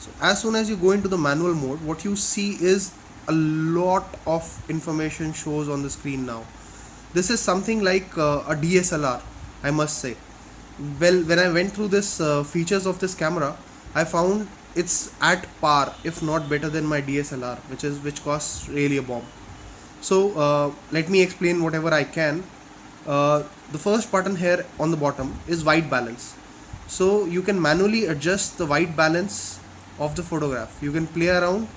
So as soon as you go into the manual mode, what you see is a lot of information shows on the screen now. This is something like a DSLR, I must say. Well, when I went through this features of this camera, I found it's at par, if not better than my DSLR, which costs really a bomb. So let me explain whatever I can. The first button here on the bottom is white balance. So you can manually adjust the white balance of the photograph. You can play around,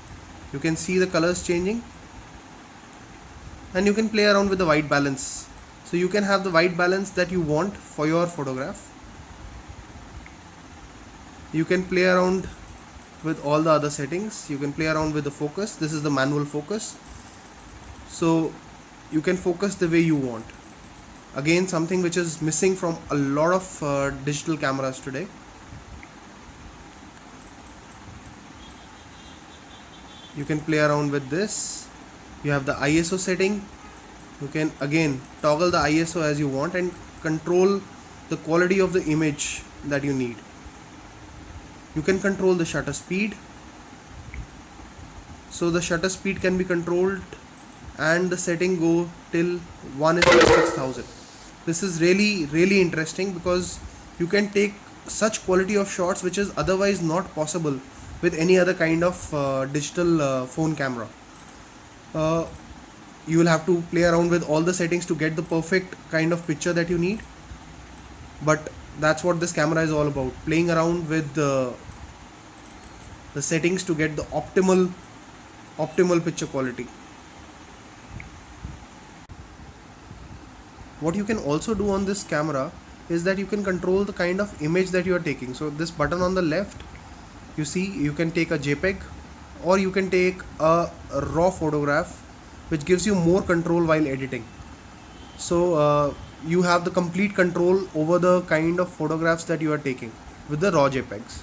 you can see the colors changing, and you can play around with the white balance. So you can have the white balance that you want for your photograph. You can play around with all the other settings. You can play around with the focus. This is the manual focus. So you can focus the way you want. Again, something which is missing from a lot of digital cameras today. You can play around with this. You have the ISO setting. You can again toggle the ISO as you want and control the quality of the image that you need. You can control the shutter speed. So the shutter speed can be controlled and the setting go till 1:6000. This is really interesting because you can take such quality of shots which is otherwise not possible with any other kind of digital phone camera. You will have to play around with all the settings to get the perfect kind of picture that you need, but that's what this camera is all about, playing around with the settings to get the optimal picture quality. What you can also do on this camera is that you can control the kind of image that you are taking. So this button on the left, you see you can take a JPEG or you can take a raw photograph, which gives you more control while editing. So you have the complete control over the kind of photographs that you are taking with the raw JPEGs.